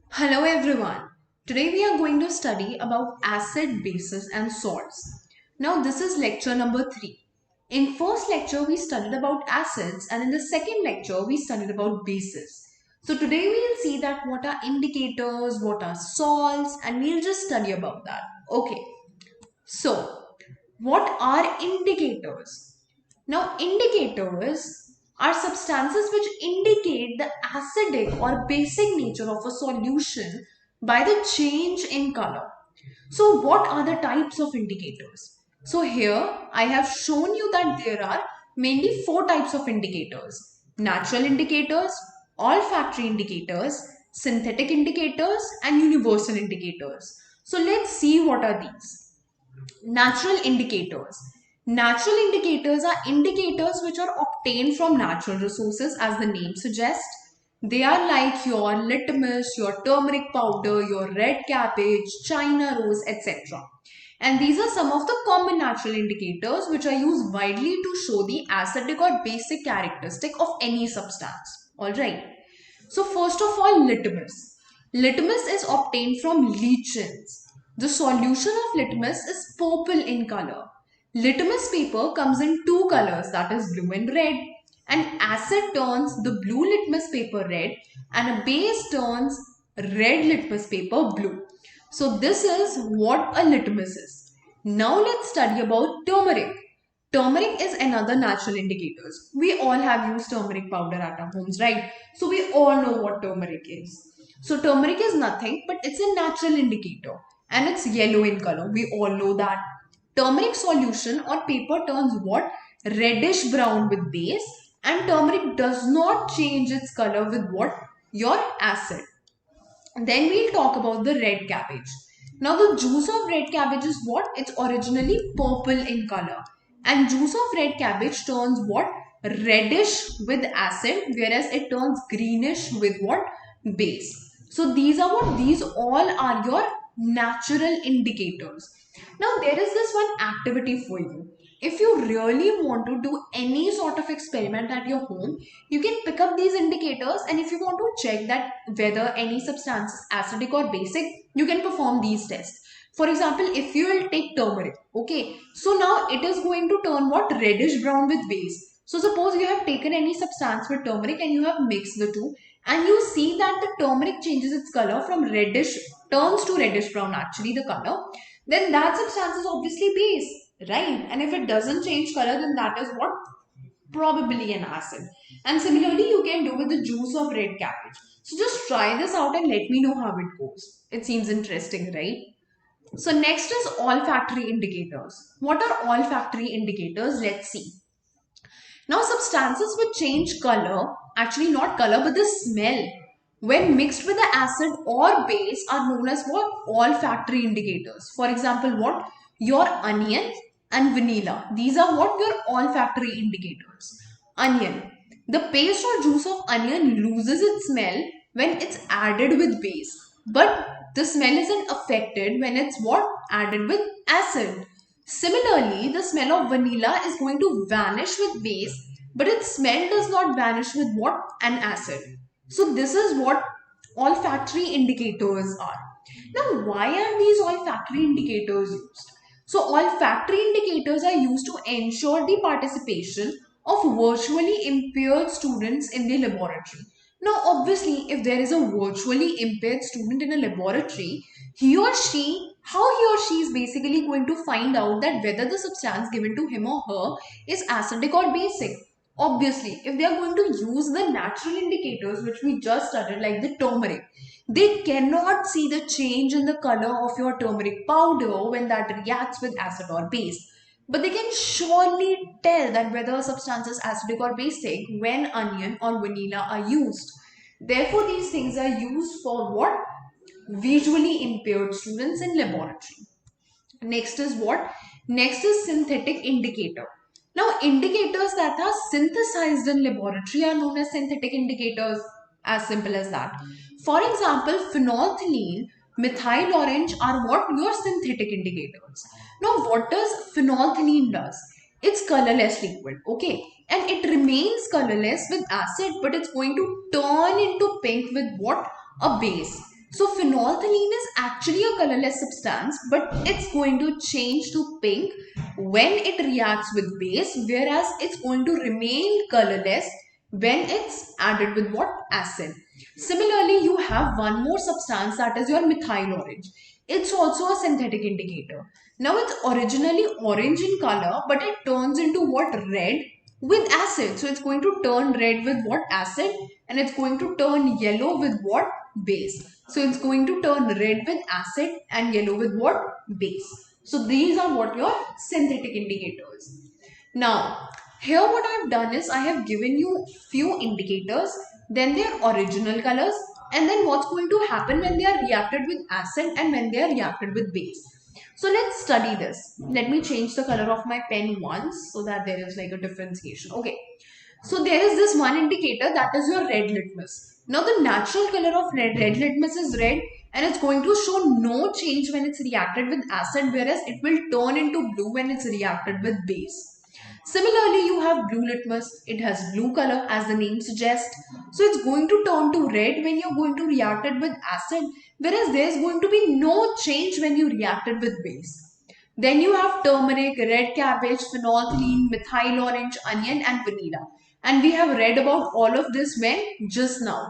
Hello everyone. Today we are going to study about acid, bases and salts. Now this is lecture number 3. In first lecture we studied about acids and in the second lecture we studied about bases. So today we will see that what are indicators, what are salts, and we'll just study about that. Okay. So what are indicators? Now, indicators are substances which indicate the acidic or basic nature of a solution by the change in color. So, what are the types of indicators? So, here I have shown you that there are mainly 4 types of indicators: natural indicators, olfactory indicators, synthetic indicators, and universal indicators. So, let's see what are these. Natural indicators. Natural indicators are indicators which are obtained from natural resources, as the name suggests. They are like your litmus, your turmeric powder, your red cabbage, China rose, etc. And these are some of the common natural indicators which are used widely to show the acidic or basic characteristic of any substance. Alright. So first of all, litmus. Litmus is obtained from lichens. The solution of litmus is purple in color. Litmus paper comes in 2 colors, that is blue and red. And acid turns the blue litmus paper red and a base turns red litmus paper blue. So this is what a litmus is. Now let's study about turmeric. Turmeric is another natural indicator. We all have used turmeric powder at our homes, right? So we all know what turmeric is. So turmeric is nothing, but it's a natural indicator and it's yellow in color. We all know that. Turmeric solution or paper turns what? Reddish brown with base, and turmeric does not change its color with what? Your acid. Then we'll talk about the red cabbage. Now the juice of red cabbage is what? It's originally purple in color. And juice of red cabbage turns what? Reddish with acid, whereas it turns greenish with what? Base. So these are what? These all are your natural indicators. Now there is this one activity for you. If you really want to do any sort of experiment at your home, you can pick up these indicators, and if you want to check that whether any substance is acidic or basic, you can perform these tests. For example, if you will take turmeric, okay, so now it is going to turn what? Reddish brown with base. So suppose you have taken any substance with turmeric and you have mixed the two, and you see that the turmeric changes its color from reddish, turns to reddish brown actually the color, then that substance is obviously base, right? And if it doesn't change color, then that is what? Probably an acid. And similarly, you can do with the juice of red cabbage. So just try this out and let me know how it goes. It seems interesting, right? So next is olfactory indicators. What are olfactory indicators? Let's see. Now substances which change color, actually not color but the smell, when mixed with the acid or base are known as what? Olfactory indicators. For example, what? Your onion and vanilla. These are what? Your olfactory indicators. Onion. The paste or juice of onion loses its smell when it's added with base. But the smell isn't affected when it's what? Added with acid. Similarly, the smell of vanilla is going to vanish with base, but its smell does not vanish with what? An acid. So this is what olfactory indicators are. Now, why are these olfactory indicators used? So olfactory indicators are used to ensure the participation of virtually impaired students in the laboratory. Now, obviously, if there is a virtually impaired student in a laboratory, how he or she is basically going to find out that whether the substance given to him or her is acidic or basic. Obviously, if they are going to use the natural indicators which we just studied, like the turmeric, they cannot see the change in the color of your turmeric powder when that reacts with acid or base. But they can surely tell that whether a substance is acidic or basic when onion or vanilla are used. Therefore, these things are used for what? Visually impaired students in laboratory. Next is what? Next is synthetic indicator. Now, indicators that are synthesized in laboratory are known as synthetic indicators, as simple as that. For example, phenolphthalein, methyl orange are what? Your synthetic indicators. Now, what does phenolphthalein does? It's colorless liquid, okay? And it remains colorless with acid, but it's going to turn into pink with what? A base. So phenolphthalein is actually a colorless substance, but it's going to change to pink when it reacts with base, whereas it's going to remain colorless when it's added with what? Acid. Similarly, you have one more substance, that is your methyl orange. It's also a synthetic indicator. Now it's originally orange in color, but it turns into what? Red with acid. So it's going to turn red with what? Acid, and it's going to turn yellow with what? Base. So it's going to turn red with acid and yellow with what? Base. So these are what your synthetic indicators. Now, here what I have done is I have given you few indicators, then their original colors, and then what's going to happen when they are reacted with acid and when they are reacted with base. So let's study this. Let me change the color of my pen once so that there is like a differentiation. Okay. So there is this one indicator, that is your red litmus. Now the natural color of red litmus is red, and it's going to show no change when it's reacted with acid, whereas it will turn into blue when it's reacted with base. Similarly, you have blue litmus. It has blue color as the name suggests. So it's going to turn to red when you're going to react it with acid, whereas there's going to be no change when you react it with base. Then you have turmeric, red cabbage, phenolphthalein, methyl orange, onion and vanilla. And we have read about all of this when? Just now.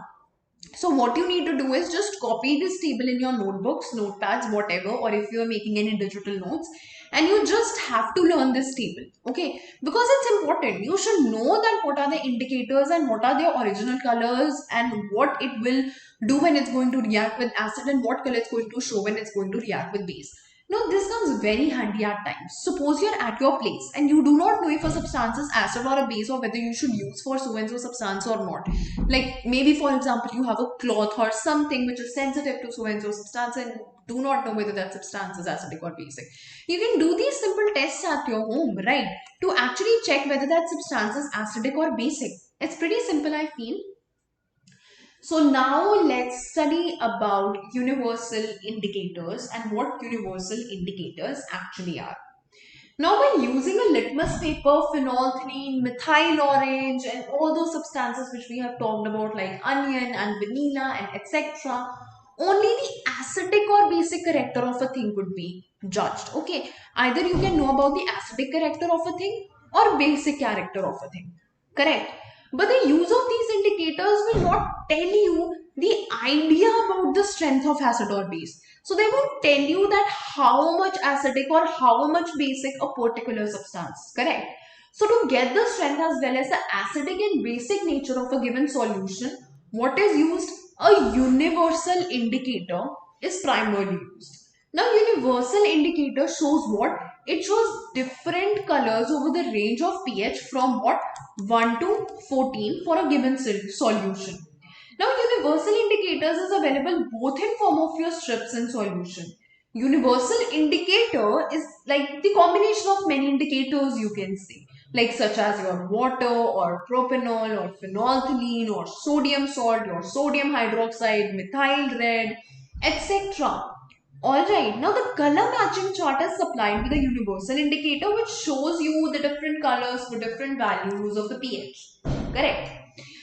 So what you need to do is just copy this table in your notebooks, notepads, whatever, or if you are making any digital notes, and you just have to learn this table, okay? Because it's important. You should know that what are the indicators and what are their original colors and what it will do when it's going to react with acid and what color it's going to show when it's going to react with base. Now, this comes very handy at times. Suppose you're at your place and you do not know if a substance is acid or a base or whether you should use for so-and-so substance or not. Like maybe, for example, you have a cloth or something which is sensitive to so-and-so substance and do not know whether that substance is acidic or basic. You can do these simple tests at your home, right? To actually check whether that substance is acidic or basic. It's pretty simple, I feel. So now let's study about universal indicators and what universal indicators actually are. Now by using a litmus paper, phenolphthalein, methyl orange and all those substances which we have talked about like onion and vanilla and etc., only the acidic or basic character of a thing could be judged. Okay, either you can know about the acidic character of a thing or basic character of a thing. Correct? But the use of these indicators will not tell you the idea about the strength of acid or base. So they won't tell you that how much acidic or how much basic a particular substance. Correct? So to get the strength as well as the acidic and basic nature of a given solution, what is used? A universal indicator is primarily used. Now universal indicator shows what? It shows different colors over the range of pH from what? 1 to 14 for a given solution. Now universal indicators is available both in form of your strips and solution. Universal indicator is like the combination of many indicators you can see, like such as your water or propanol or phenolphthalein or sodium salt or sodium hydroxide, methyl red, etc. Alright, now the color matching chart is supplied with a universal indicator which shows you the different colors for different values of the pH. Correct.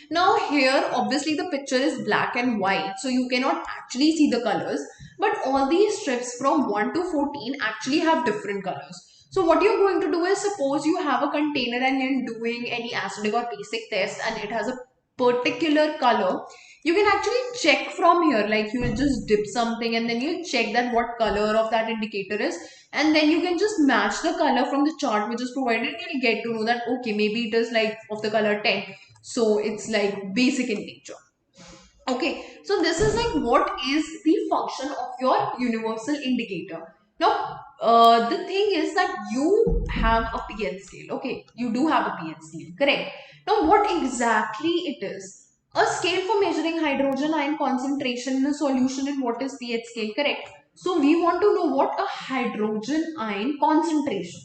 Now here obviously the picture is black and white, so you cannot actually see the colors, but all these strips from 1 to 14 actually have different colors. So what you're going to do is, suppose you have a container and you're doing any acidic or basic test and it has a particular color, you can actually check from here, like you will just dip something and then you check that what color of that indicator is, and then you can just match the color from the chart which is provided and you'll get to know that okay, maybe it is like of the color 10, so it's like basic in nature. Okay, so this is like what is the function of your universal indicator. Now, the thing is that you have a pH scale. Okay, you do have a pH scale, correct? Now, what exactly it is? A scale for measuring hydrogen ion concentration in a solution in what is pH scale, correct? So, we want to know what a hydrogen ion concentration.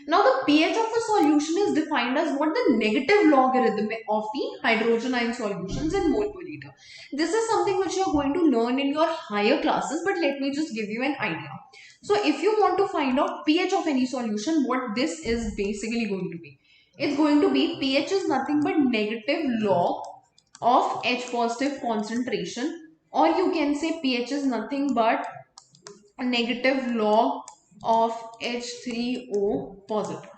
Now, the pH of a solution is defined as what the negative logarithm of the hydrogen ion solutions in mole per liter. This is something which you are going to learn in your higher classes, but let me just give you an idea. So, if you want to find out pH of any solution, what this is basically going to be? It's going to be pH is nothing but negative log of H positive concentration or you can say pH is nothing but a negative log of H3O positive.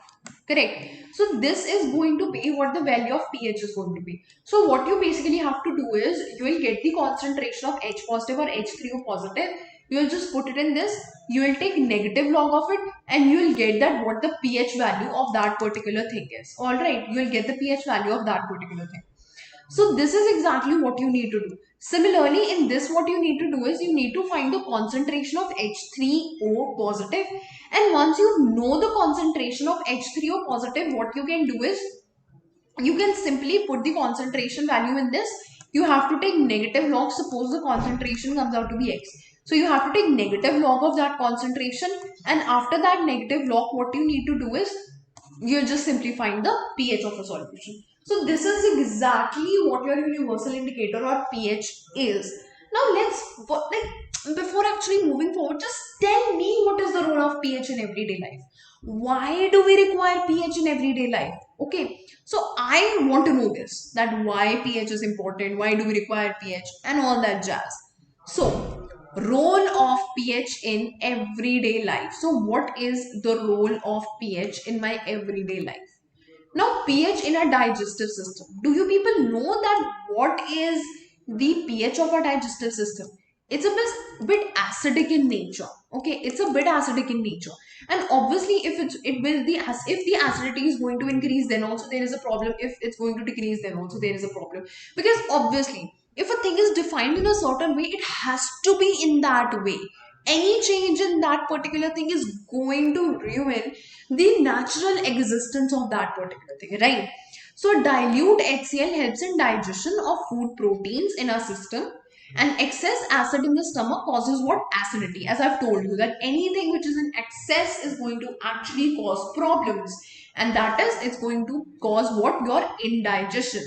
Correct. So this is going to be what the value of pH is going to be. So what you basically have to do is you will get the concentration of H positive or H3O positive. You will just put it in this. You will take negative log of it and you will get that what the pH value of that particular thing is. Alright. You will get the pH value of that particular thing. So this is exactly what you need to do. Similarly, in this what you need to do is you need to find the concentration of H3O positive, and once you know the concentration of H3O positive, what you can do is you can simply put the concentration value in this. You have to take negative log. Suppose the concentration comes out to be X. So you have to take negative log of that concentration, and after that negative log, what you need to do is you're just simplifying the pH of a solution. So this is exactly what your universal indicator or pH is. Now before actually moving forward, just tell me what is the role of pH in everyday life. Why do we require pH in everyday life? Okay, so I want to know this, that why pH is important, why do we require pH and all that jazz. So role of pH in everyday life. So what is the role of pH in my everyday life? Now, pH in a digestive system. Do you people know that what is the pH of a digestive system? It's a bit acidic in nature. Okay, it's a bit acidic in nature, and obviously, if the acidity is going to increase, then also there is a problem. If it's going to decrease, then also there is a problem. Because obviously, if a thing is defined in a certain way, it has to be in that way. Any change in that particular thing is going to ruin the natural existence of that particular thing, right? So dilute HCl helps in digestion of food proteins in our system, and excess acid in the stomach causes what? Acidity. As I've told you, that anything which is in excess is going to actually cause problems, and that is, it's going to cause what? Your indigestion.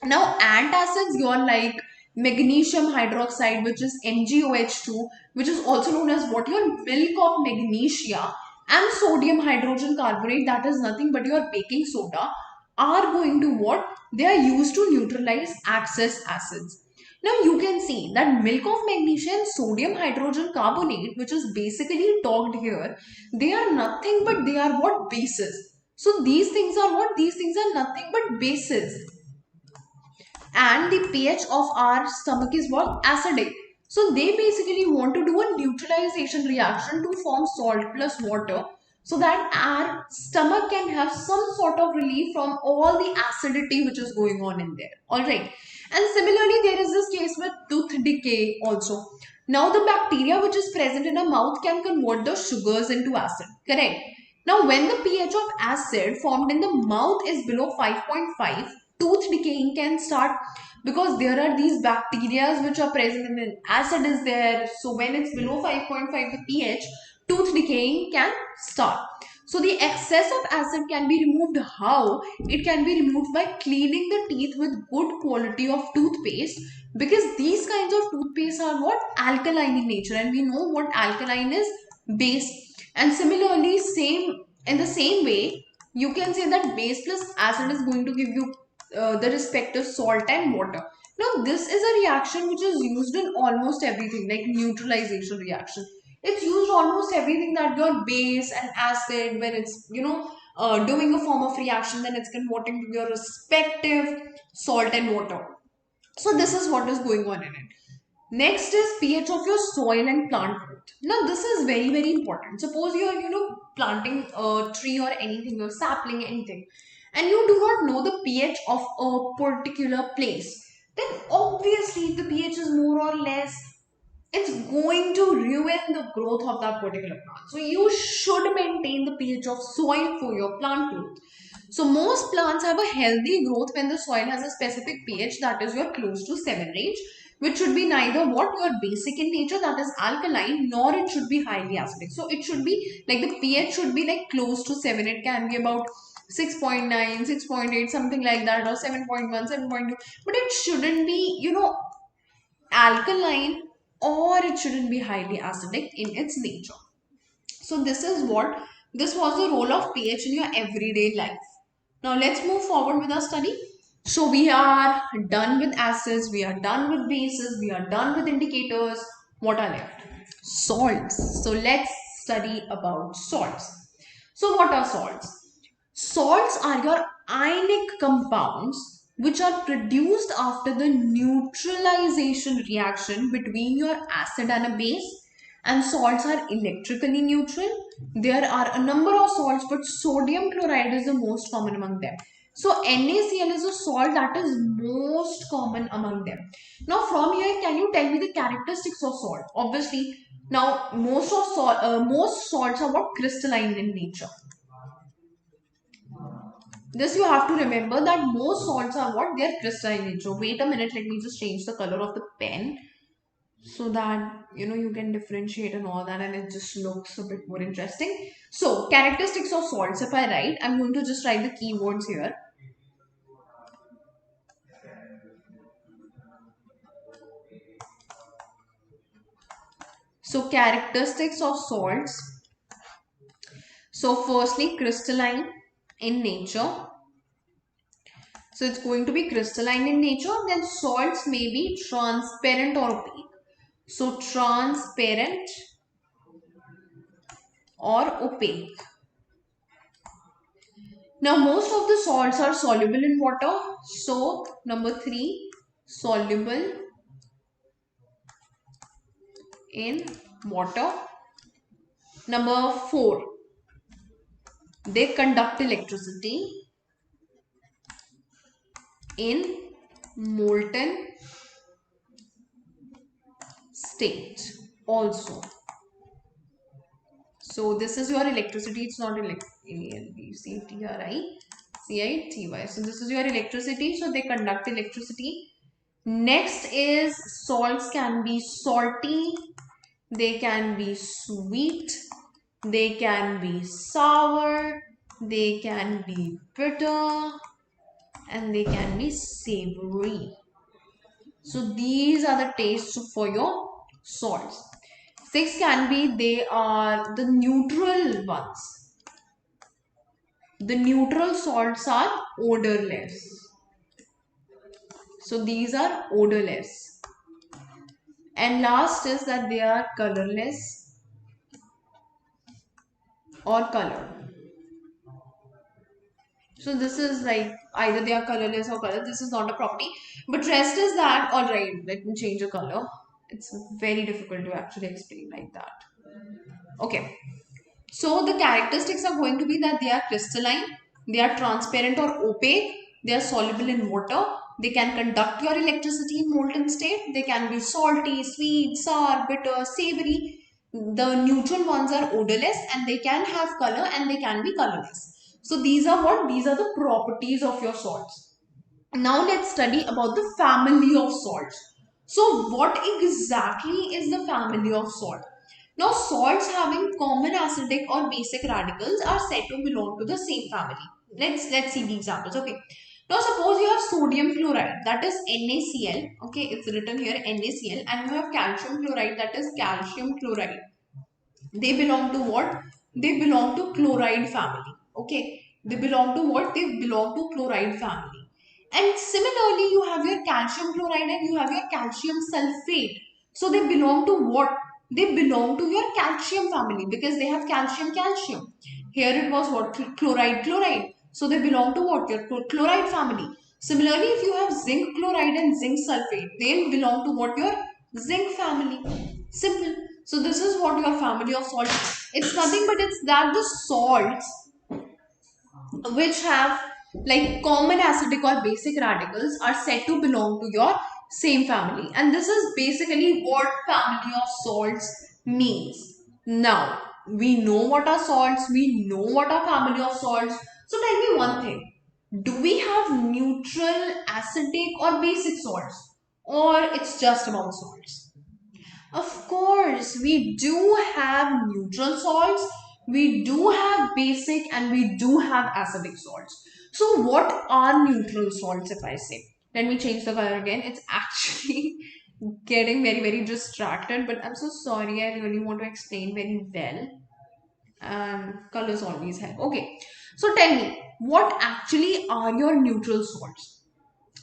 Now, antacids, you're like magnesium hydroxide, which is MgOH2, which is also known as what? Your milk of magnesia, and sodium hydrogen carbonate, that is nothing but your baking soda, are going to what? They are used to neutralize excess acids. Now, you can see that milk of magnesia and sodium hydrogen carbonate, which is basically talked here, they are nothing but they are what? Bases. So, these things are what? These things are nothing but bases, and the pH of our stomach is what? Acidic. So they basically want to do a neutralization reaction to form salt plus water, so that our stomach can have some sort of relief from all the acidity which is going on in there. Alright. And similarly, there is this case with tooth decay also. Now the bacteria which is present in a mouth can convert the sugars into acid. Correct. Now when the pH of acid formed in the mouth is below 5.5, tooth decaying can start, because there are these bacteria which are present and then acid is there. So when it's below 5.5 the pH, tooth decaying can start. So the excess of acid can be removed. How? It can be removed by cleaning the teeth with good quality of toothpaste, because these kinds of toothpaste are what? Alkaline in nature, and we know what alkaline is? Base. And similarly, same in the same way, you can say that base plus acid is going to give you the respective salt and water. Now, this is a reaction which is used in almost everything, like neutralization reaction. It's used almost everything, that your base and acid, when it's, doing a form of reaction, then it's converting to your respective salt and water. So this is what is going on in it. Next is pH of your soil and plant growth. Now this is very, very important. Suppose you are, planting a tree or anything, or sapling, anything, and you do not know the pH of a particular place, then obviously the pH is more or less, it's going to ruin the growth of that particular plant. So you should maintain the pH of soil for your plant growth. So most plants have a healthy growth when the soil has a specific pH, that is your close to 7 range, which should be neither what? Your basic in nature, that is alkaline, nor it should be highly acidic. So it should be like the pH should be like close to 7. It can be about 6.9, 6.8, something like that, or 7.1, 7.2. But it shouldn't be, alkaline, or it shouldn't be highly acidic in its nature. So this was the role of pH in your everyday life. Now let's move forward with our study. So we are done with acids, we are done with bases, we are done with indicators. What are left? Salts. So let's study about salts. So what are salts? Salts are your ionic compounds which are produced after the neutralization reaction between your acid and a base, and salts are electrically neutral. There are a number of salts, but sodium chloride is the most common among them. So NaCl is a salt that is most common among them. Now from here, can you tell me the characteristics of salt? Obviously, now most salts are what? Crystalline in nature. This you have to remember that most salts are what? They are crystalline in nature. Wait a minute, let me just change the color of the pen so that you can differentiate and all that, and it just looks a bit more interesting. So characteristics of salts, if I write, I'm going to just write the keywords here. So characteristics of salts. So firstly, crystalline in nature. So it's going to be crystalline in nature. Then salts may be transparent or opaque. So transparent or opaque. Now most of the salts are soluble in water. So number 3, soluble in water. Number 4, they conduct electricity in molten state also. So this is your electricity. It's not electricity. So this is your electricity. So they conduct electricity. Next is salts can be salty. They can be sweet. They can be sour. They can be bitter. And they can be savory. So these are the tastes for your salts. 6 can be, they are the neutral ones. The neutral salts are odorless. So these are odorless. And last is that they are colorless or colored. So this is like either they are colorless or colored. This is not a property. But rest is that, alright, let me change the color. It's very difficult to actually explain like that. Okay. So the characteristics are going to be that they are crystalline, they are transparent or opaque, they are soluble in water, they can conduct your electricity in molten state, they can be salty, sweet, sour, bitter, savory. The neutral ones are odorless and they can have color and they can be colorless. So these are what? These are the properties of your salts. Now let's study about the family of salts. So what exactly is the family of salt? Now salts having common acidic or basic radicals are said to belong to the same family. Let's see the examples. Okay. Now suppose you have sodium chloride, that is NaCl. Okay, it's written here NaCl, and you have calcium chloride, that is calcium chloride. They belong to what? They belong to chloride family. Okay. They belong to what? They belong to chloride family. And similarly, you have your calcium chloride and you have your calcium sulfate. So they belong to what? They belong to your calcium family because they have calcium. Here it was what? Chloride. So they belong to what? Your chloride family. Similarly, if you have zinc chloride and zinc sulfate, they'll belong to what? Your zinc family. Simple. So this is what your family of salts. It's nothing but it's that the salts which have like common acidic or basic radicals are said to belong to your same family, and this is basically what family of salts means. Now we know what are salts, we know what are family of salts. So tell me one thing, do we have neutral, acidic or basic salts, or it's just about salts? Of course, we do have neutral salts, we do have basic, and we do have acidic salts. So what are neutral salts if I say? Let me change the color again. It's actually getting very distracted, but I'm so sorry. I really want to explain very well. And colors always help. Okay, so tell me, what actually are your neutral salts?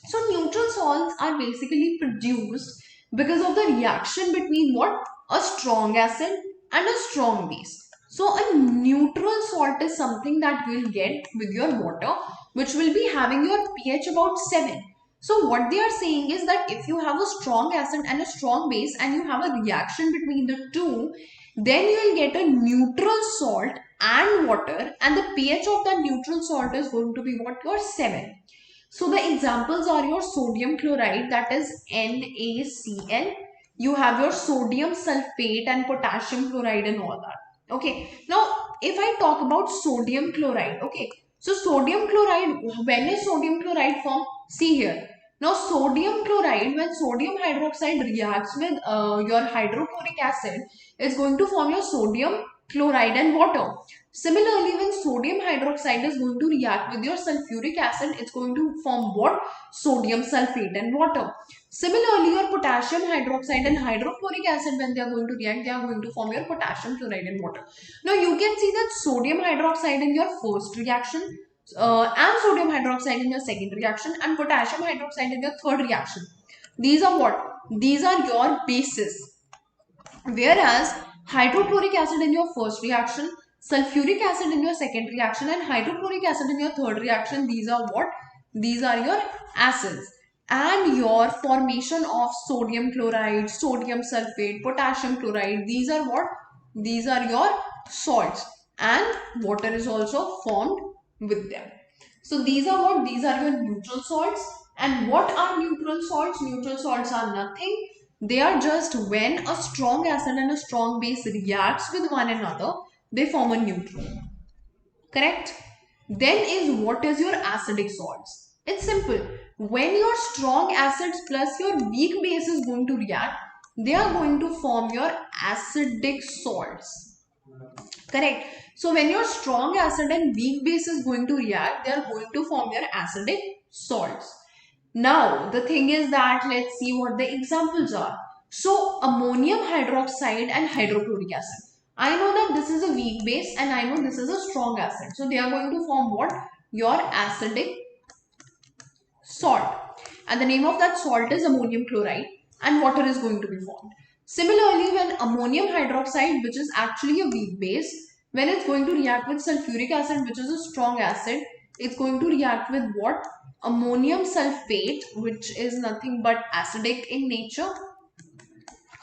So neutral salts are basically produced because of the reaction between what? A strong acid and a strong base. So a neutral salt is something that we'll get with your water, which will be having your pH about 7. So what they are saying is that if you have a strong acid and a strong base and you have a reaction between the two, then you will get a neutral salt and water, and the pH of that neutral salt is going to be what? Your 7. So the examples are your sodium chloride, that is NaCl. You have your sodium sulfate and potassium chloride and all that. Okay. Now, if I talk about sodium chloride, okay. So sodium chloride, when is sodium chloride formed? See here. Now sodium chloride, when sodium hydroxide reacts with your hydrochloric acid, it's going to form your sodium chloride and water. Similarly, when sodium hydroxide is going to react with your sulfuric acid, it's going to form what? Sodium sulfate and water. Similarly, your potassium hydroxide and hydrochloric acid, when they are going to react, they are going to form your potassium chloride and water. Now, you can see that sodium hydroxide in your first reaction, and sodium hydroxide in your second reaction, and potassium hydroxide in your third reaction. These are what? These are your bases. Whereas hydrochloric acid in your first reaction, sulfuric acid in your second reaction, and hydrochloric acid in your third reaction, these are what? These are your acids. And your formation of sodium chloride, sodium sulfate, potassium chloride, these are what? These are your salts. And water is also formed with them. So these are what? These are your neutral salts. And what are neutral salts? Neutral salts are nothing. They are just when a strong acid and a strong base reacts with one another, they form a neutral. Correct? Then is what is your acidic salts? It's simple. When your strong acids plus your weak base is going to react, they are going to form your acidic salts. Correct? So when your strong acid and weak base is going to react, they are going to form your acidic salts. Now, the thing is that let's see what the examples are. So, ammonium hydroxide and hydrochloric acid. I know that this is a weak base and I know this is a strong acid. So, they are going to form what? Your acidic salt. And the name of that salt is ammonium chloride, and water is going to be formed. Similarly, when ammonium hydroxide, which is actually a weak base, when it's going to react with sulfuric acid, which is a strong acid, it's going to react with what? Ammonium sulfate, which is nothing but acidic in nature.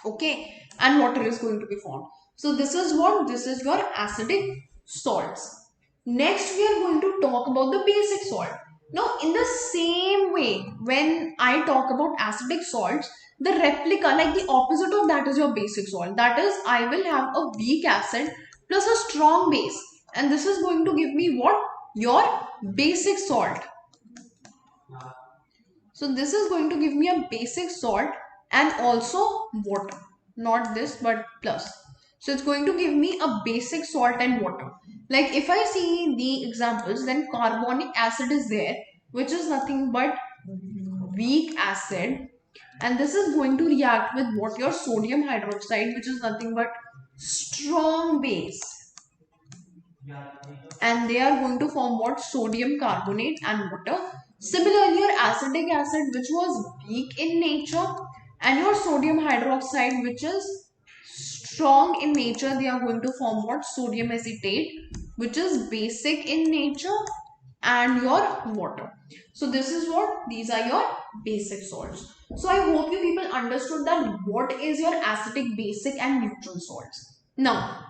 Okay, and water is going to be formed. So this is what? This is your acidic salts. Next, we are going to talk about the basic salt. Now, in the same way, when I talk about acidic salts, the replica, like the opposite of that, is your basic salt. That is, I will have a weak acid plus a strong base. And this is going to give me what? Your basic salt. So this is going to give me a basic salt and also water. Not this, but plus. So it's going to give me a basic salt and water. Like if I see the examples, then carbonic acid is there, which is nothing but weak acid. And this is going to react with what? Your sodium hydroxide, which is nothing but strong base. And they are going to form what? Sodium carbonate and water. Similarly, your acetic acid, which was weak in nature, and your sodium hydroxide, which is strong in nature, they are going to form what? Sodium acetate, which is basic in nature, and your water. So this is what? These are your basic salts. So I hope you people understood that what is your acidic, basic and neutral salts. Now,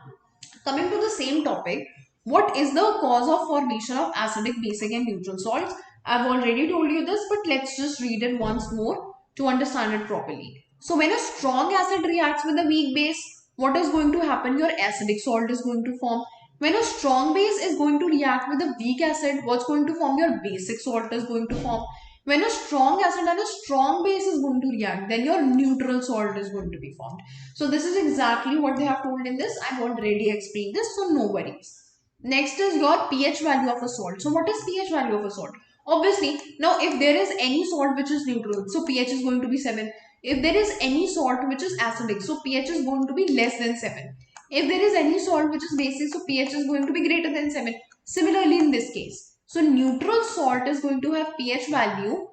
coming to the same topic, what is the cause of formation of acidic, basic and neutral salts? I've already told you this, but let's just read it once more to understand it properly. So when a strong acid reacts with a weak base, what is going to happen? Your acidic salt is going to form. When a strong base is going to react with a weak acid, what's going to form? Your basic salt is going to form. When a strong acid and a strong base is going to react, then your neutral salt is going to be formed. So this is exactly what they have told in this. I've already explained this, so no worries. Next is your pH value of a salt. So what is pH value of a salt? Obviously, now if there is any salt which is neutral, so pH is going to be 7. If there is any salt which is acidic, so pH is going to be less than 7. If there is any salt which is basic, so pH is going to be greater than 7. Similarly in this case, so neutral salt is going to have pH value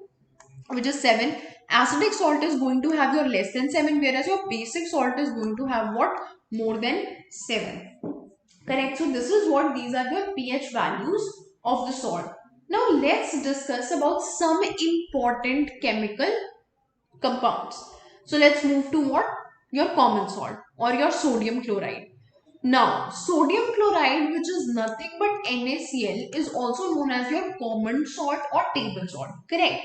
which is 7. Acidic salt is going to have your less than 7, whereas your basic salt is going to have what? More than 7. Correct. So this is what these are the pH values of the salt. Now let's discuss about some important chemical compounds. So let's move to what? Your common salt or your sodium chloride. Now, sodium chloride, which is nothing but NaCl, is also known as your common salt or table salt. Correct.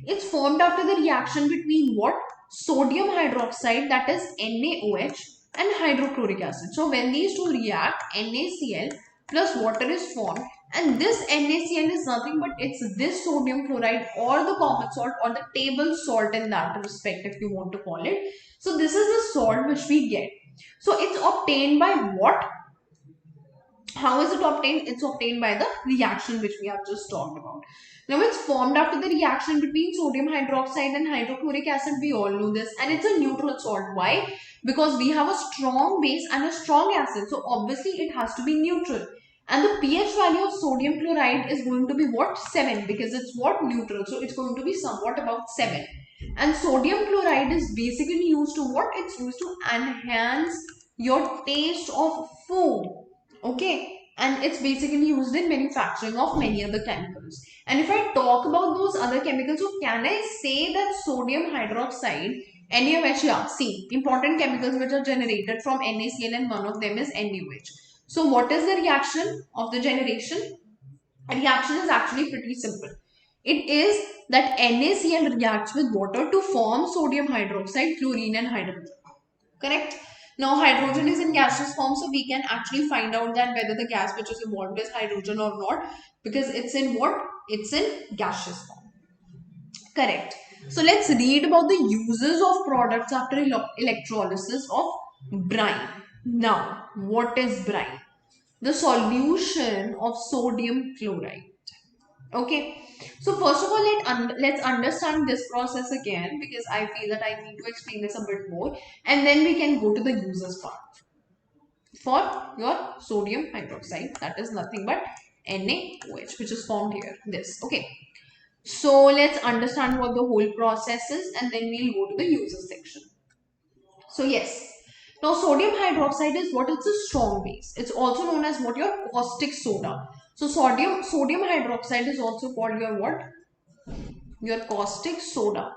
It's formed after the reaction between what? Sodium hydroxide, that is NaOH, and hydrochloric acid. So when these two react, NaCl plus water is formed, and this NaCl is nothing but it's this sodium chloride or the common salt or the table salt in that respect, if you want to call it. So this is the salt which we get. So it's obtained by what? How is it obtained? It's obtained by the reaction which we have just talked about. Now it's formed after the reaction between sodium hydroxide and hydrochloric acid. We all know this, and it's a neutral salt. Why? Because we have a strong base and a strong acid. So obviously it has to be neutral. And the pH value of sodium chloride is going to be what? 7, because it's what? Neutral. So it's going to be somewhat about 7. And sodium chloride is basically used to what? It's used to enhance your taste of food. Okay, and it's basically used in manufacturing of many other chemicals. And if I talk about those other chemicals, so can I say that sodium hydroxide, NaOH, yeah, see, important chemicals which are generated from NaCl, and one of them is NaOH. So what is the reaction of the generation? A reaction is actually pretty simple. It is that NaCl reacts with water to form sodium hydroxide, chlorine and hydrogen. Correct? Now hydrogen is in gaseous form, so we can actually find out that whether the gas which is involved is hydrogen or not, because it's in what? It's in gaseous form. Correct. So let's read about the uses of products after electrolysis of brine. Now, what is brine? The solution of sodium chloride. Okay, so first of all, let's understand this process again, because I feel that I need to explain this a bit more, and then we can go to the uses part. For your sodium hydroxide, that is nothing but NaOH, which is formed here, this. Okay, so let's understand what the whole process is, and then we'll go to the uses section. So yes, now sodium hydroxide is what? It's a strong base. It's also known as what? Your caustic soda. So sodium hydroxide is also called your what? Your caustic soda.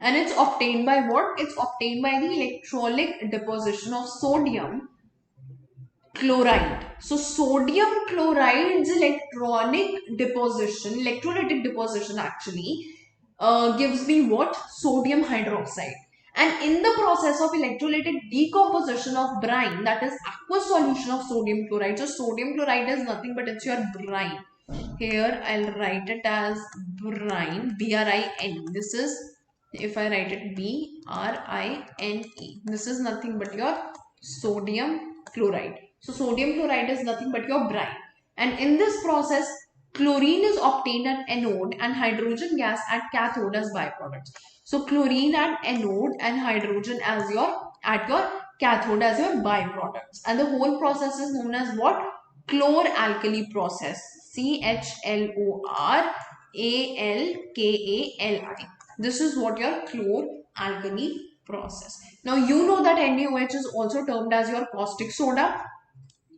And it's obtained by what? It's obtained by the electrolytic deposition of sodium chloride. So sodium chloride's electrolytic deposition actually gives me what? Sodium hydroxide. And in the process of electrolytic decomposition of brine, that is aqueous solution of sodium chloride. So sodium chloride is nothing but it's your brine. Here I'll write it as brine, B-R-I-N. This is, if I write it B-R-I-N-E, this is nothing but your sodium chloride. So sodium chloride is nothing but your brine. And in this process, chlorine is obtained at anode and hydrogen gas at cathode as byproducts. So chlorine at anode and hydrogen as your cathode as your byproducts. And the whole process is known as what? Chlor-alkali process. CHLORALKALI. This is what your chlor-alkali process. Now you know that NaOH is also termed as your caustic soda,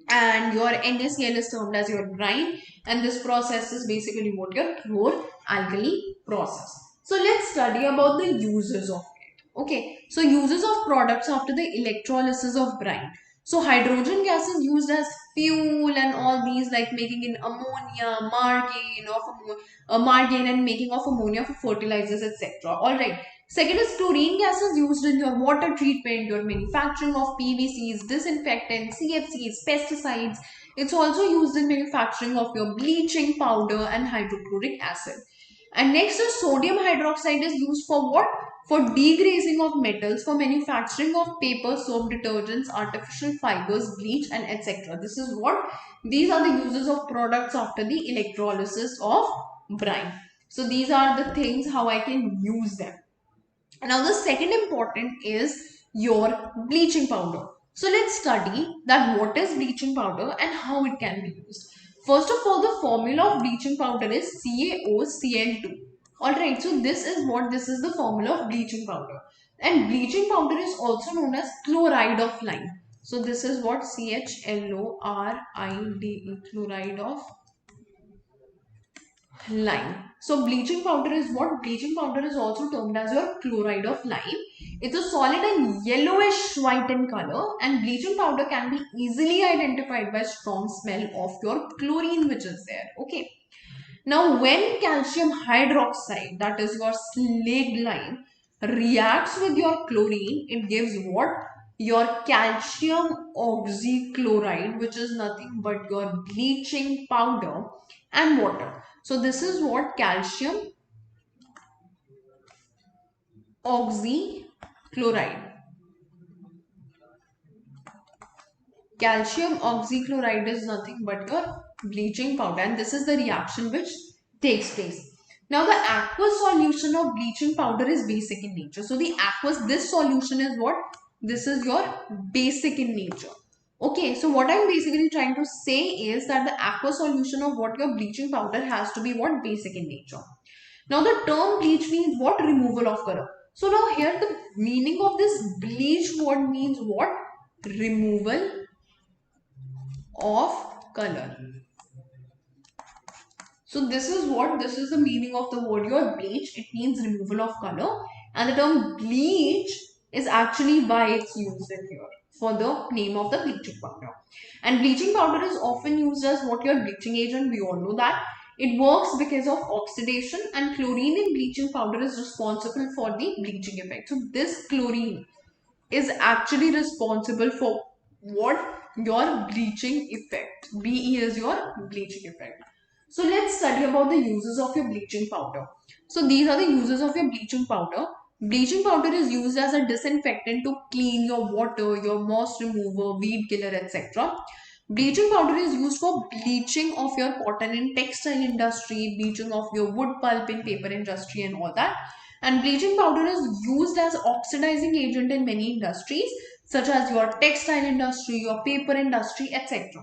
and your NaCl is termed as your brine, and this process is basically what? Your chlor-alkali process. So let's study about the uses of it. Okay, so uses of products after the electrolysis of brine. So hydrogen gas is used as fuel and all these, like making in ammonia, margarine and making of ammonia for fertilizers, etc. Alright. Second is chlorine gas is used in your water treatment, your manufacturing of PVCs, disinfectants, CFCs, pesticides. It's also used in manufacturing of your bleaching powder and hydrochloric acid. And next is sodium hydroxide is used for what? For degrazing of metals, for manufacturing of paper, soap, detergents, artificial fibers, bleach and etc. This is what? These are the uses of products after the electrolysis of brine. So these are the things how I can use them. Now the second important is your bleaching powder. So let's study that what is bleaching powder and how it can be used. First of all, the formula of bleaching powder is CaOCl2. Alright, so this is the formula of bleaching powder. And bleaching powder is also known as chloride of lime. So this is what CHLORIDE, chloride of lime. So bleaching powder is what? Bleaching powder is also termed as your chloride of lime. It's a solid and yellowish white in color, and bleaching powder can be easily identified by strong smell of your chlorine which is there. Okay. Now when calcium hydroxide, that is your slaked lime, reacts with your chlorine, it gives what? Your calcium oxychloride, which is nothing but your bleaching powder and water. So this is what calcium oxychloride. Calcium oxychloride is nothing but your bleaching powder, and this is the reaction which takes place. Now the aqueous solution of bleaching powder is basic in nature. So the aqueous, this solution is what? This is your basic in nature. Okay, so what I'm basically trying to say is that the aqueous solution of what your bleaching powder has to be what? Basic in nature. Now the term bleach means what? Removal of color. So now here the meaning of this bleach word means what? Removal of color. So this is the meaning of the word your bleach. It means removal of color, and the term bleach is actually why it's used in here for the name of the bleaching powder. And bleaching powder is often used as what your bleaching agent. We all know that it works because of oxidation, and chlorine in bleaching powder is responsible for the bleaching effect. So this chlorine is actually responsible for what? Your bleaching effect. Be is your bleaching effect. So let's study about the uses of your bleaching powder. So these are the uses of your bleaching powder. Bleaching powder is used as a disinfectant to clean your water, your moss remover, weed killer, etc. Bleaching powder is used for bleaching of your cotton in textile industry, bleaching of your wood pulp in paper industry and all that. And bleaching powder is used as oxidizing agent in many industries such as your textile industry, your paper industry, etc.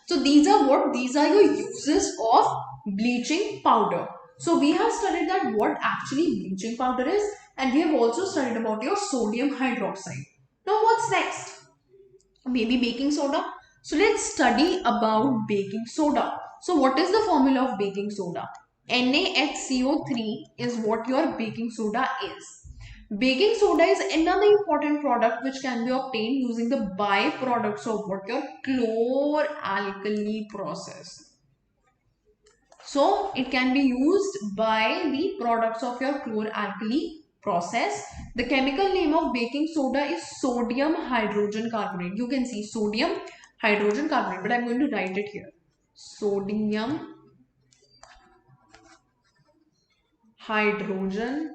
So these are what? These are your uses of bleaching powder. So we have studied that what actually bleaching powder is, and we have also studied about your sodium hydroxide. Now what's next? Maybe baking soda. So let's study about baking soda. So what is the formula of baking soda? NaHCO3 is what your baking soda is. Baking soda is another important product which can be obtained using the byproducts of what your chloralkali process. So it can be used by the products of your chloralkali process. The chemical name of baking soda is sodium hydrogen carbonate. You can see sodium hydrogen carbonate, but I'm going to write it here. Sodium hydrogen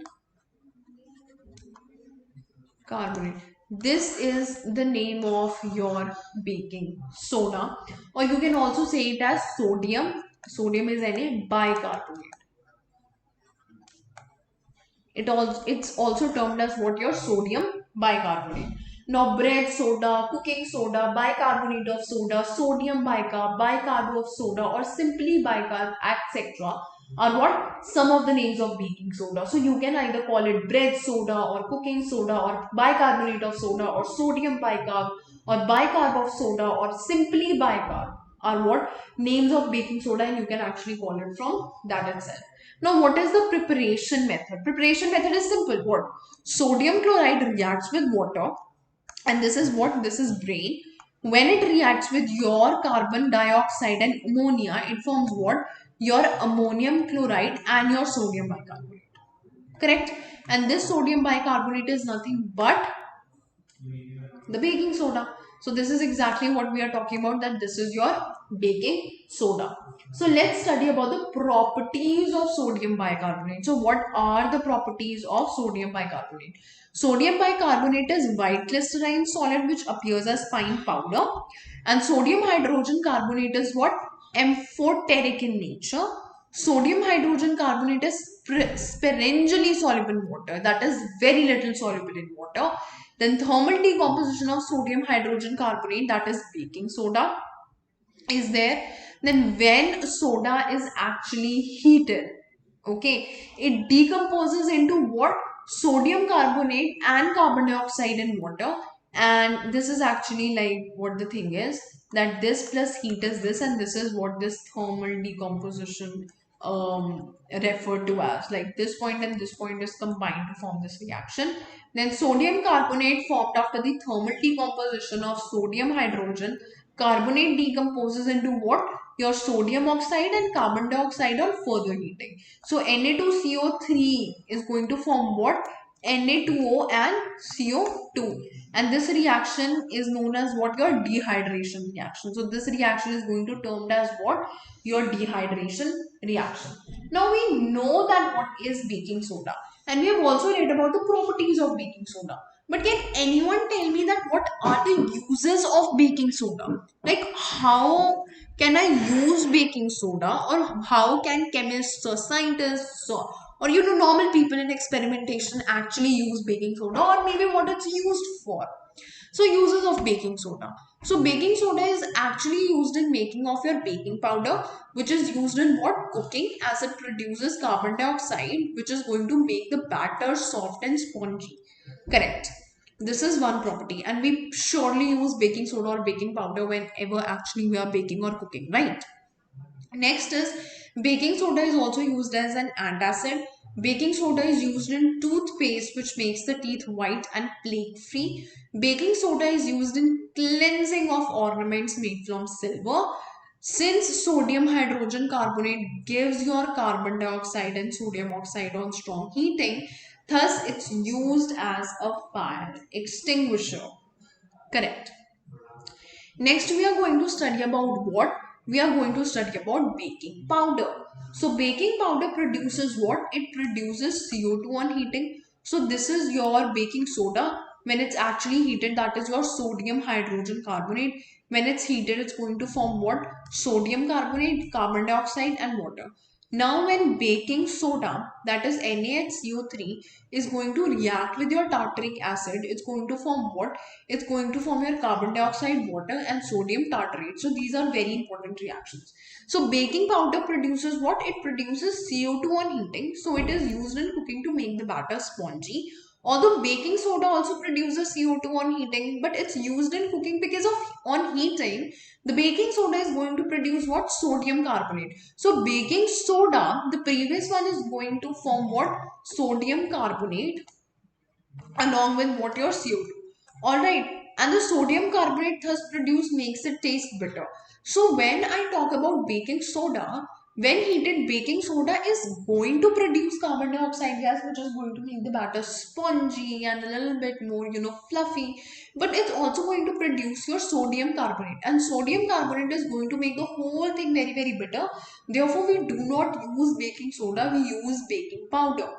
carbonate. This is the name of your baking soda, or you can also say it as sodium. Sodium is Na bicarbonate. It's also termed as what? Your sodium bicarbonate. Now bread soda, cooking soda, bicarbonate of soda, sodium bicarb, bicarb of soda, or simply bicarb, etc. are what? Some of the names of baking soda. So you can either call it bread soda or cooking soda or bicarbonate of soda or sodium bicarb or bicarb of soda or simply bicarb are what? Names of baking soda, and you can actually call it from that itself. Now, what is the preparation method? Preparation method is simple. What? Sodium chloride reacts with water, and this is what? This is brain. When it reacts with your carbon dioxide and ammonia, it forms what? Your ammonium chloride and your sodium bicarbonate. Correct? And this sodium bicarbonate is nothing but the baking soda. So this is exactly what we are talking about, that this is your baking soda. So let's study about the properties of sodium bicarbonate. So what are the properties of sodium bicarbonate? Sodium bicarbonate is white crystalline solid which appears as fine powder, and sodium hydrogen carbonate is what? Amphoteric in nature. Sodium hydrogen carbonate is sparingly soluble in water, that is very little soluble in water. Then thermal decomposition of sodium hydrogen carbonate, that is baking soda, is there. Then when soda is actually heated, Okay, it decomposes into what? Sodium carbonate and carbon dioxide and water. And this is actually like what the thing is, that this plus heat is this, and this is what this thermal decomposition referred to as. Like this point and this point is combined to form this reaction. Then sodium carbonate formed after the thermal decomposition of sodium hydrogen carbonate decomposes into what? Your sodium oxide and carbon dioxide on further heating. So Na2CO3 is going to form what? Na2O and CO2. And this reaction is known as what? Your dehydration reaction. So this reaction is going to termed as what? Your dehydration reaction. Now we know that what is baking soda. And we have also read about the properties of baking soda. But can anyone tell me that what are the uses of baking soda? Like how can I use baking soda, or how can chemists or scientists or normal people in experimentation actually use baking soda, or maybe what it's used for? So uses of baking soda. So baking soda is actually used in making of your baking powder, which is used in what? Cooking, as it produces carbon dioxide, which is going to make the batter soft and spongy. Correct. This is one property, and we surely use baking soda or baking powder whenever actually we are baking or cooking, right? Next is baking soda is also used as an antacid. Baking soda is used in toothpaste, which makes the teeth white and plaque free. Baking soda is used in cleansing of ornaments made from silver. Since sodium hydrogen carbonate gives your carbon dioxide and sodium oxide on strong heating, thus it's used as a fire extinguisher. Correct. Next, we are going to study about what? We are going to study about baking powder. So, baking powder produces what? It produces CO2 on heating. So, this is your baking soda. When it's actually heated, that is your sodium hydrogen carbonate. When it's heated, it's going to form what? Sodium carbonate, carbon dioxide, and water. Now, when baking soda, that is NaHCO3, is going to react with your tartaric acid, it's going to form what? It's going to form your carbon dioxide, water, and sodium tartrate. So these are very important reactions. So baking powder produces what? It produces CO2 on heating. So it is used in cooking to make the batter spongy. Although baking soda also produces CO2 on heating, but it's used in cooking because of on heating, the baking soda is going to produce what? Sodium carbonate. So baking soda, the previous one is going to form what? Sodium carbonate along with what? Your CO2. Alright, and the sodium carbonate thus produced makes it taste bitter. So when I talk about baking soda, when heated, baking soda is going to produce carbon dioxide gas, which is going to make the batter spongy and a little bit more, fluffy. But it's also going to produce your sodium carbonate, and sodium carbonate is going to make the whole thing very, very bitter. Therefore, we do not use baking soda, we use baking powder.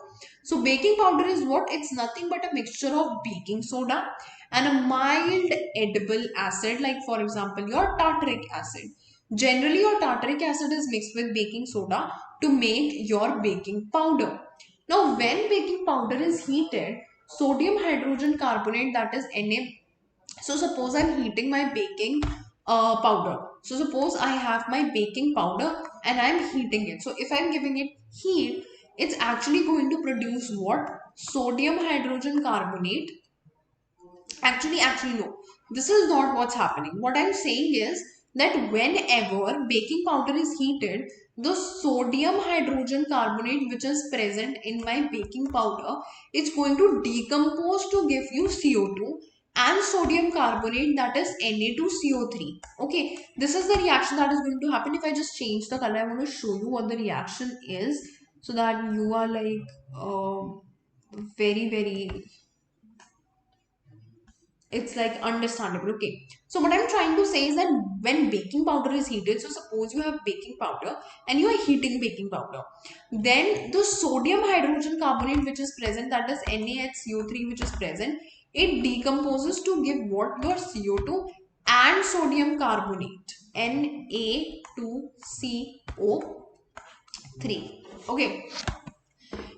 So baking powder is what? It's nothing but a mixture of baking soda and a mild edible acid, like for example your tartaric acid. Generally your tartaric acid is mixed with baking soda to make your baking powder. Now when baking powder is heated, sodium hydrogen carbonate, that is Na. So suppose I'm heating my baking powder. So suppose I have my baking powder and I'm heating it. So if I'm giving it heat, it's actually going to produce what? Sodium hydrogen carbonate. Actually no. This is not what's happening. What I'm saying is that whenever baking powder is heated, the sodium hydrogen carbonate which is present in my baking powder, it's going to decompose to give you CO2 and sodium carbonate, that is Na2CO3. Okay, this is the reaction that is going to happen. If I just change the color, I want to show you what the reaction is so that you are like very, very, it's like understandable. Okay, so what I'm trying to say is that when baking powder is heated, so suppose you have baking powder and you are heating baking powder, then the sodium hydrogen carbonate which is present, that is NaHCO3 which is present, it decomposes to give what? Your CO2 and sodium carbonate, Na2CO3. Okay,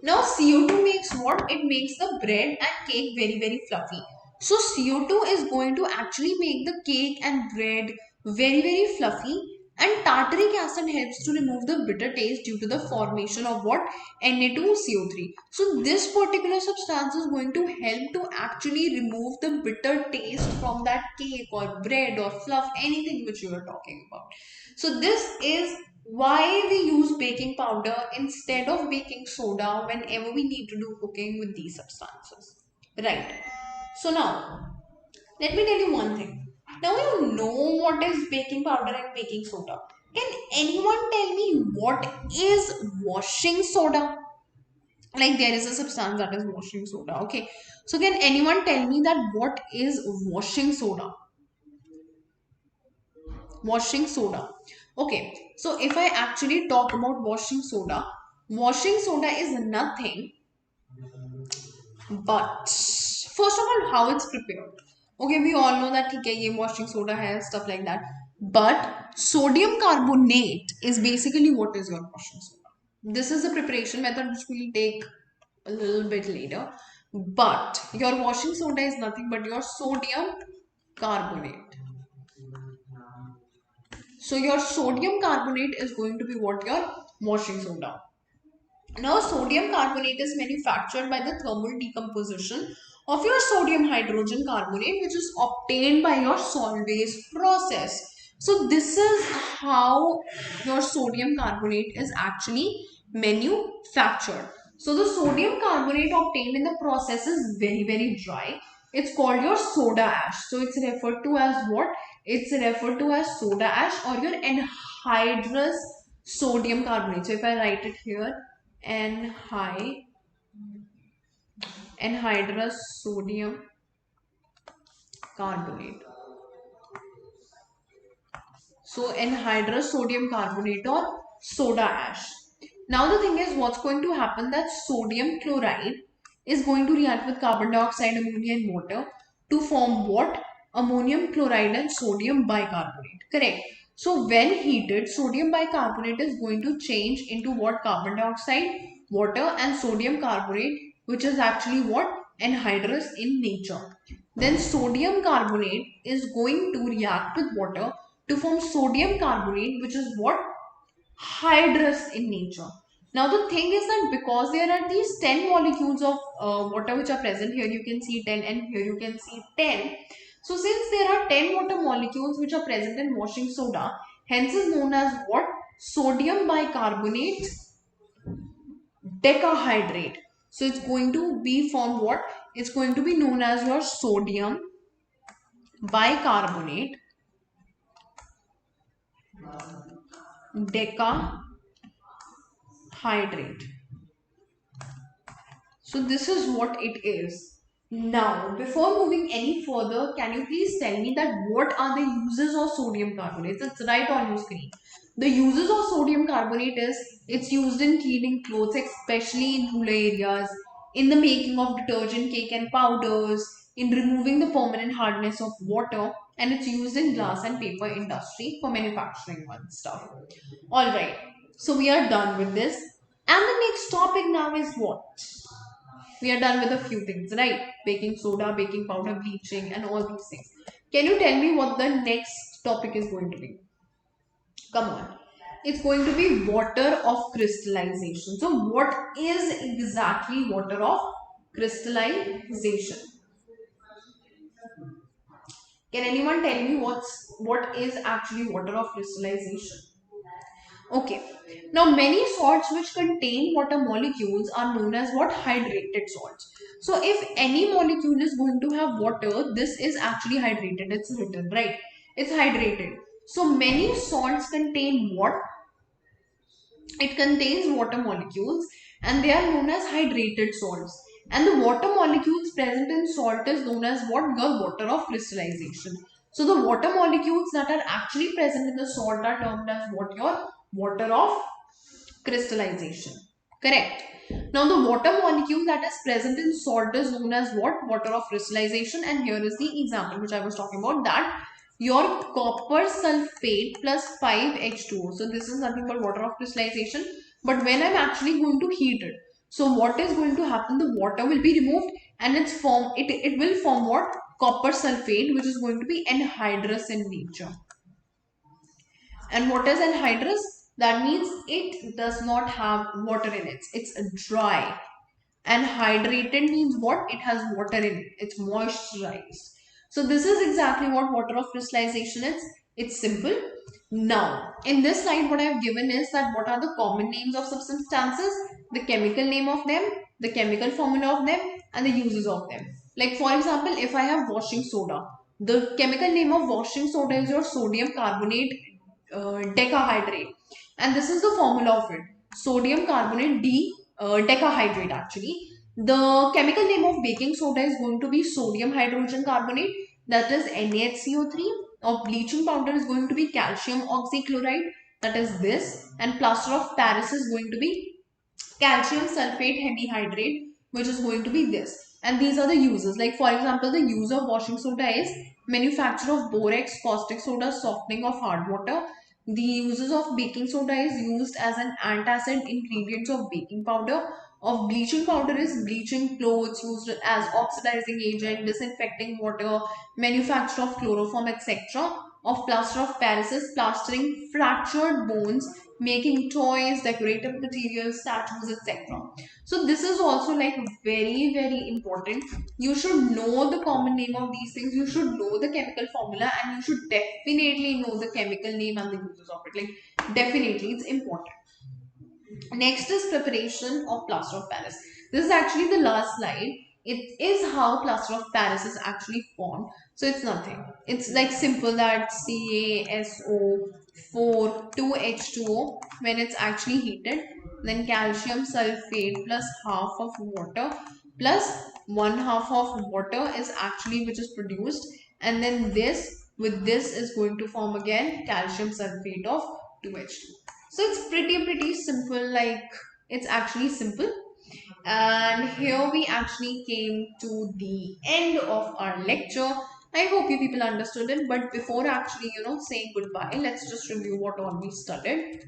now CO2 makes what? It makes the bread and cake very, very fluffy. So CO2 is going to actually make the cake and bread very, very fluffy. And tartaric acid helps to remove the bitter taste due to the formation of what? Na2CO3. So this particular substance is going to help to actually remove the bitter taste from that cake or bread or fluff, anything which you are talking about. So this is why we use baking powder instead of baking soda whenever we need to do cooking with these substances. Right. So now, let me tell you one thing. Now you know what is baking powder and baking soda. Can anyone tell me what is washing soda? Like there is a substance that is washing soda. Okay. So can anyone tell me that what is washing soda? Washing soda. Okay. So if I actually talk about washing soda is nothing but first of all how it's prepared. Okay, we all know that ठीक है ये washing soda है stuff like that, but sodium carbonate is basically what is your washing soda. This is the preparation method which we'll take a little bit later, but your washing soda is nothing but your sodium carbonate. So your sodium carbonate is going to be what your washing soda. Now, sodium carbonate is manufactured by the thermal decomposition of your sodium hydrogen carbonate, which is obtained by your solvase process. So, this is how your sodium carbonate is actually manufactured. So, the sodium carbonate obtained in the process is very, very dry. It's called your soda ash. So, it's referred to as what? It's referred to as soda ash or your anhydrous sodium carbonate. So, if I write it here, anhydrous sodium carbonate. So anhydrous sodium carbonate or soda ash. Now the thing is what's going to happen that sodium chloride is going to react with carbon dioxide, ammonia and water to form what? Ammonium chloride and sodium bicarbonate. Correct. So when heated, sodium bicarbonate is going to change into what? Carbon dioxide, water and sodium carbonate, which is actually what? Anhydrous in nature. Then sodium carbonate is going to react with water to form sodium carbonate, which is what? Hydrous in nature. Now the thing is that because there are these 10 molecules of water which are present, here you can see 10 and here you can see 10. So since there are 10 water molecules which are present in washing soda, hence is known as what? Sodium bicarbonate decahydrate. So it's going to be formed what? It's going to be known as your sodium bicarbonate decahydrate. So this is what it is. Now, before moving any further, can you please tell me that what are the uses of sodium carbonate? It's right on your screen. The uses of sodium carbonate is it's used in cleaning clothes, especially in rural areas, in the making of detergent, cake and powders, in removing the permanent hardness of water, and it's used in glass and paper industry for manufacturing one stuff. Alright, so we are done with this. And the next topic now is what? We are done with a few things, right? Baking soda, baking powder, bleaching, and all these things. Can you tell me what the next topic is going to be? Come on. It's going to be water of crystallization. So, what is exactly water of crystallization? Can anyone tell me what is actually water of crystallization? Okay. Now, many salts which contain water molecules are known as what? Hydrated salts. So, if any molecule is going to have water, this is actually hydrated. It's written, right? It's hydrated. So, many salts contain what? It contains water molecules and they are known as hydrated salts. And the water molecules present in salt is known as what? Your water of crystallization. So the water molecules that are actually present in the salt are termed as what? Your water of crystallization. Correct. Now the water molecule that is present in salt is known as what? Water of crystallization. And here is the example which I was talking about, that your copper sulfate plus 5H2O. So this is nothing but water of crystallization. But when I'm actually going to heat it, so what is going to happen? The water will be removed and it will form what? Copper sulfate, which is going to be anhydrous in nature. And what is anhydrous? That means it does not have water in it. It's dry. And hydrated means what? It has water in it. It's moisturized. So this is exactly what water of crystallization is. It's simple. Now, in this slide, what I have given is that what are the common names of substances, the chemical name of them, the chemical formula of them, and the uses of them. Like for example, if I have washing soda, the chemical name of washing soda is your sodium carbonate decahydrate, and this is the formula of it: sodium carbonate decahydrate. Actually, the chemical name of baking soda is going to be sodium hydrogen carbonate, that is NaHCO3. Of bleaching powder is going to be calcium oxychloride, that is this, and plaster of Paris is going to be calcium sulfate hemihydrate, which is going to be this. And these are the uses. Like for example, the use of washing soda is manufacture of borax, caustic soda, softening of hard water. The uses of baking soda is used as an antacid ingredient of baking powder. Of bleaching powder is bleaching clothes, used as oxidizing agent, disinfecting water, manufacture of chloroform, etc. Of plaster of Paris is plastering fractured bones, making toys, decorative materials, statues, etc. So this is also like very important. You should know the common name of these things. You should know the chemical formula, and you should definitely know the chemical name and the uses of it. Like definitely, it's important. Next is preparation of plaster of Paris. This is actually the last slide. It is how plaster of Paris is actually formed. So it's nothing. It's like simple that CaSO4 2H2O when it's actually heated. Then calcium sulfate plus half of water plus one half of water is actually which is produced. And then this with this is going to form again calcium sulfate of 2H2. So it's pretty simple, like it's actually simple. And here we actually came to the end of our lecture. I hope you people understood it, but before actually, saying goodbye, let's just review what all we studied.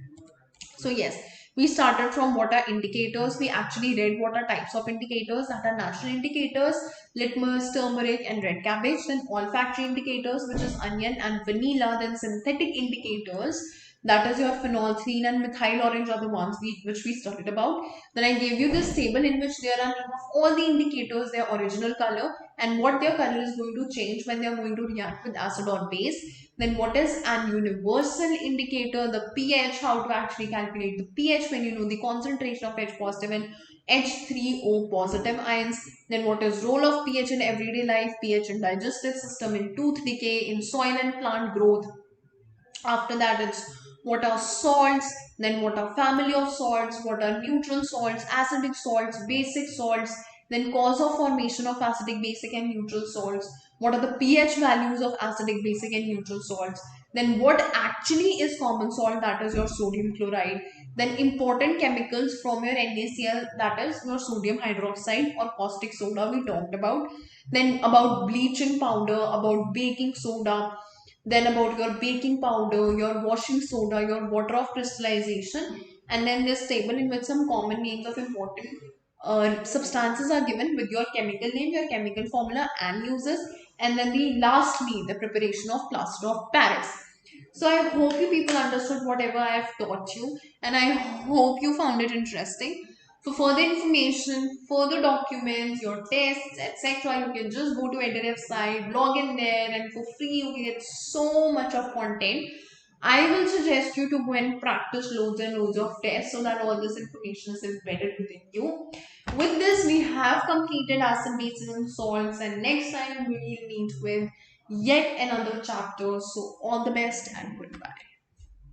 So yes, we started from what are indicators. We actually read what are types of indicators, that are natural indicators, litmus, turmeric, and red cabbage. Then olfactory indicators, which is onion and vanilla. Then synthetic indicators, that is your phenolphthalein and methyl orange are the ones which we studied about. Then I gave you this table in which there are name of all the indicators, their original color, and what their color is going to change when they are going to react with acid or base. Then what is an universal indicator? The pH, how to actually calculate the pH when you know the concentration of H positive and H3O positive ions. Then what is role of pH in everyday life, pH in digestive system, in tooth decay, in soil and plant growth. After that, it's what are salts, then what are family of salts, what are neutral salts, acidic salts, basic salts, then cause of formation of acidic, basic, and neutral salts, what are the pH values of acidic, basic, and neutral salts, then what actually is common salt, that is your sodium chloride, then important chemicals from your NaCl, that is your sodium hydroxide or caustic soda we talked about, then about bleaching powder, about baking soda, then about your baking powder, your washing soda, your water of crystallization, and then this table in which some common names of important substances are given with your chemical name, your chemical formula, and uses, and then lastly the preparation of plaster of Paris. So I hope you people understood whatever I have taught you, and I hope you found it interesting. For further information, further documents, your tests, etc., you can just go to EduRev site, log in there, and for free you can get so much of content. I will suggest you to go and practice loads and loads of tests so that all this information is embedded within you. With this, we have completed acid, bases, and salts, and next time we will meet with yet another chapter. So all the best and goodbye.